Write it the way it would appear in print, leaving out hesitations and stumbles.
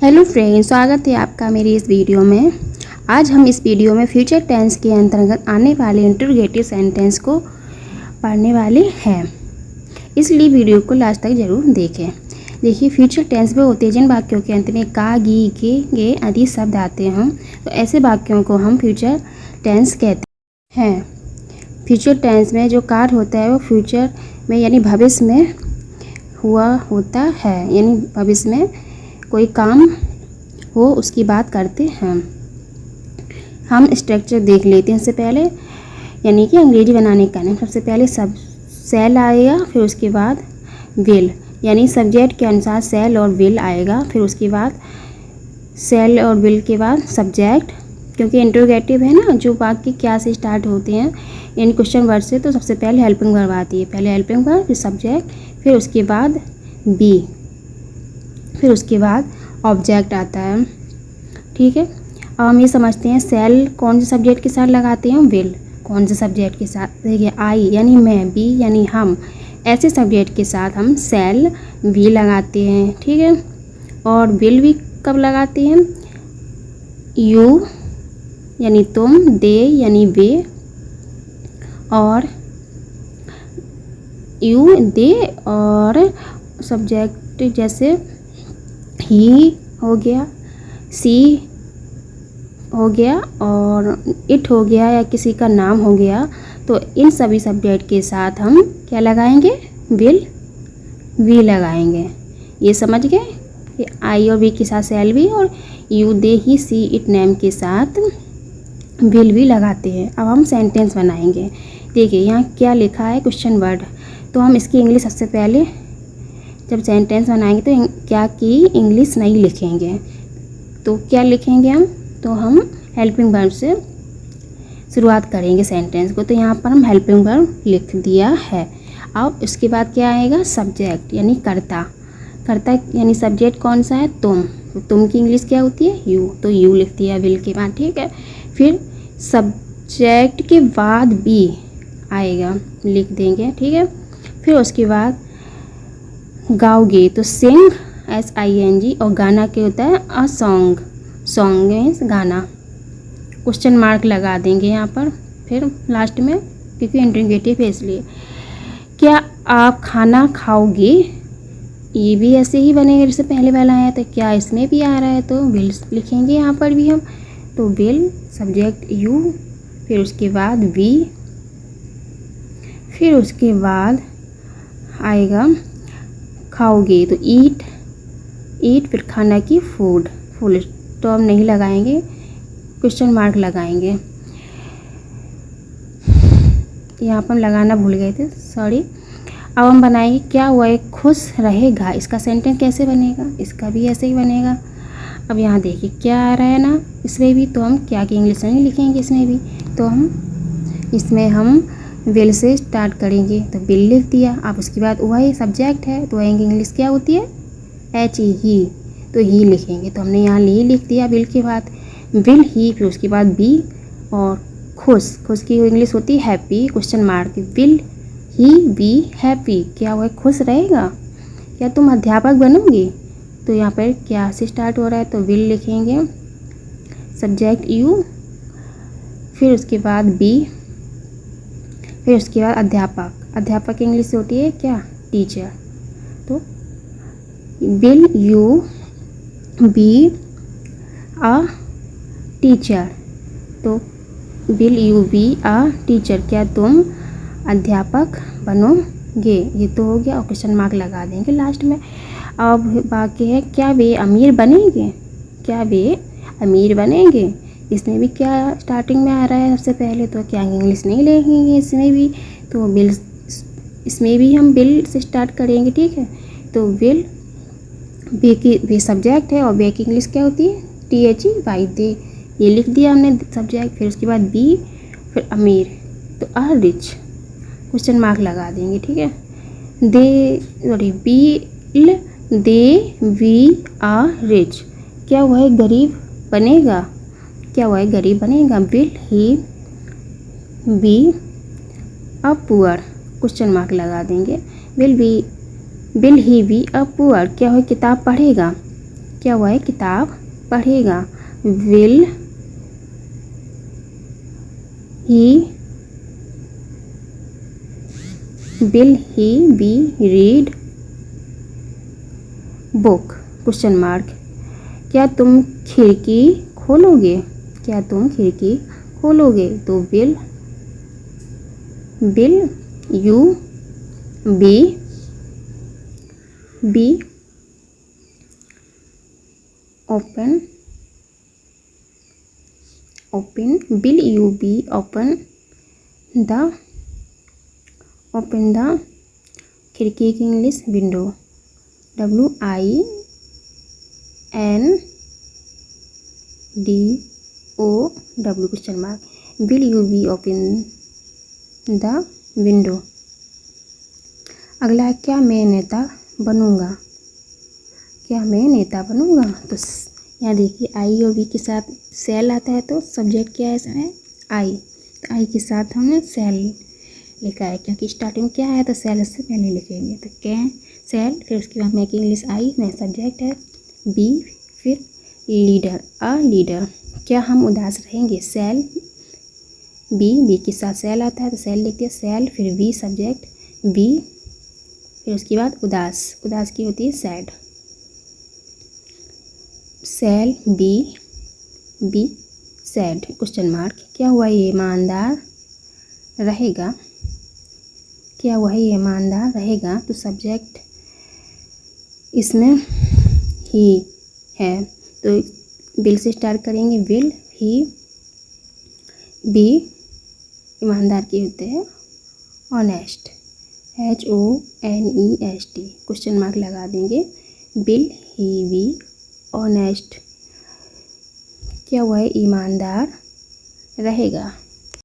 Hello friends, स्वागत है आपका मेरी इस वीडियो में। आज हम इस वीडियो में फ्यूचर टेंस के अंतर्गत आने वाले इंटरोगेटिव सेंटेंस को पढ़ने वाले हैं, इसलिए वीडियो को लास्ट तक ज़रूर देखें। देखिए, फ्यूचर टेंस में उत्तेजन वाक्यों के अंत में का, गी, के, गे आदि शब्द आते हैं, तो ऐसे वाक्यों को हम फ्यूचर टेंस कहते हैं। फ्यूचर टेंस में जो कार्य होता है वो फ्यूचर में यानी भविष्य में हुआ होता है, यानी भविष्य में कोई काम हो उसकी बात करते हैं। हम स्ट्रक्चर देख लेते हैं इससे पहले, यानी कि अंग्रेजी बनाने का नाम। सबसे पहले सब सेल आएगा, फिर उसके बाद विल, यानी सब्जेक्ट के अनुसार सेल और विल आएगा। फिर उसके बाद सेल और विल के बाद सब्जेक्ट, क्योंकि इंटरोगेटिव है ना, जो वाक्य क्या से स्टार्ट होते हैं इन क्वेश्चन वर्ड से, तो सबसे पहले हेल्पिंग वर्ब आती है। पहले हेल्पिंग वर्ब, फिर सब्जेक्ट, फिर उसके बाद बी, फिर उसके बाद ऑब्जेक्ट आता है। ठीक है, अब हम ये समझते हैं सेल कौन से सब्जेक्ट के साथ लगाते हैं, विल कौन से सब्जेक्ट के साथ। देखिए, आई यानी मैं, बी यानी हम, ऐसे सब्जेक्ट के साथ हम सेल वी लगाते हैं। ठीक है, और विल भी कब लगाते हैं, यू यानी तुम, दे यानी वे, और यू दे, और सब्जेक्ट जैसे ही हो गया, सी हो गया, और इट हो गया, या किसी का नाम हो गया, तो इन सभी सब्जेक्ट के साथ हम क्या लगाएंगे, विल वी लगाएंगे। ये समझ गए कि आई और वी के साथ सेल वी, और you they he see it name के साथ विल वी लगाते हैं। अब हम सेंटेंस बनाएंगे। देखिए, यहाँ क्या लिखा है, क्वेश्चन वर्ड, तो हम इसकी इंग्लिश सबसे पहले जब सेंटेंस बनाएंगे तो क्या की इंग्लिश नहीं लिखेंगे, तो क्या लिखेंगे हम, तो हम हेल्पिंग वर्ब से शुरुआत करेंगे सेंटेंस को। तो यहाँ पर हम हेल्पिंग वर्ब लिख दिया है। अब उसके बाद क्या आएगा, सब्जेक्ट यानी कर्ता। कर्ता यानी सब्जेक्ट कौन सा है, तुम, तो तुम की इंग्लिश क्या होती है, यू, तो यू लिख दिया विल के बाद। ठीक है, फिर सब्जेक्ट के बाद बी आएगा, लिख देंगे। ठीक है, फिर उसके बाद गाओगे, तो सिंग SING, और गाना क्या होता है, अ सॉन्ग, सॉन्ग मीन्स गाना, क्वेश्चन मार्क लगा देंगे यहाँ पर। फिर लास्ट में, क्योंकि इंटरोगेटिव है इसलिए, क्या आप खाना खाओगे, ये भी ऐसे ही बनेगा जैसे पहले वाला आया, तो क्या इसमें भी आ रहा है, तो विल लिखेंगे यहाँ पर भी हम, तो विल सब्जेक्ट यू, फिर उसके बाद वी, फिर उसके बाद आएगा खाओगे, तो ईट, ईट, फिर खाना की फूड, फुल स्टॉप नहीं लगाएंगे, क्वेश्चन मार्क लगाएंगे। यहाँ पर हम लगाना भूल गए थे, सॉरी। अब हम बनाएंगे क्या हुआ है, खुश रहेगा, इसका सेंटेंस कैसे बनेगा, इसका भी ऐसे ही बनेगा। अब यहाँ देखिए क्या आ रहा है ना, इसमें भी तो हम क्या की इंग्लिश नहीं लिखेंगे, इसमें भी तो हम इसमें हम विल से स्टार्ट करेंगे, तो विल लिख दिया। अब उसके बाद वही सब्जेक्ट है, तो वही इंग्लिश क्या होती है, ही, तो ही लिखेंगे, तो हमने यहाँ ही लिख दिया विल के बाद, विल ही, फिर उसके बाद बी, और खुश, खुश की इंग्लिश होती है happy, question mark, will he be happy, क्या हुआ, खुश रहेगा, क्या तुम अध्यापक बनोगे, तो यहाँ पर क्या से स्टार्ट हो रहा है, तो विल लिखेंगे, सब्जेक्ट यू, फिर उसके बाद बी, फिर उसके बाद अध्यापक, अध्यापक की इंग्लिश होती है क्या, टीचर, तो will you be a teacher, तो will you be a teacher, क्या तुम अध्यापक बनोगे, ये तो हो गया, और क्वेश्चन मार्क लगा देंगे लास्ट में। अब बाकी है क्या वे अमीर बनेंगे, क्या वे अमीर बनेंगे, इसमें भी क्या स्टार्टिंग में आ रहा है सबसे पहले, तो क्या इंग्लिश नहीं लिखेंगे इसमें भी, तो विल, इसमें भी हम विल से स्टार्ट करेंगे। ठीक है, तो विल बी की, वे सब्जेक्ट है, और वे की इंग्लिश क्या होती है, THEY, दे, ये लिख दिया हमने सब्जेक्ट। फिर उसके बाद बी, फिर अमीर, तो अ रिच, क्वेश्चन मार्क लगा देंगे। ठीक है, दे, sorry, bill they we are rich, क्या हुआ है, गरीब बनेगा, क्या हुआ है, गरीब बनेगा, will he be a poor, question mark लगा देंगे, will he be a poor, क्या हो, किताब पढ़ेगा, क्या हुआ है, किताब पढ़ेगा। Will he be read book, question mark. क्या तुम खिड़की खोलोगे, क्या तुम खिड़की खोलोगे, तो will you be open will you be open the खिड़की की English window, WINDOW, question mark. Will you be open the window. अगला है, क्या मैं नेता बनूंगा, क्या मैं नेता बनूंगा, तो यहाँ देखिए आई और बी के साथ सेल आता है, तो सब्जेक्ट क्या है इसमें, आई। तो आई के साथ हमने सेल लिखा है, क्योंकि स्टार्टिंग क्या है तो सेल से पहले लिखेंगे। तो क्या सेल, फिर उसके बाद मेक इंग्लिश आई में सब्जेक्ट है, बी फिर लीडर, अ लीडर। क्या हम उदास रहेंगे, सेल बी के साथ सेल आता है तो सेल लिखते हैं, सेल फिर बी सब्जेक्ट, बी फिर उसके बाद उदास की होती है sad, shall be sad, question mark. क्या हुआ, ये ईमानदार रहेगा, क्या हुआ है, ये ईमानदार रहेगा, तो सब्जेक्ट इसमें ही है, तो विल से स्टार्ट करेंगे, विल ही बी ईमानदार के होते हैं ऑनेस्ट, HONEST, क्वेश्चन मार्क लगा देंगे, विल ही बी ऑनेस्ट। क्या हुआ है, ईमानदार रहेगा।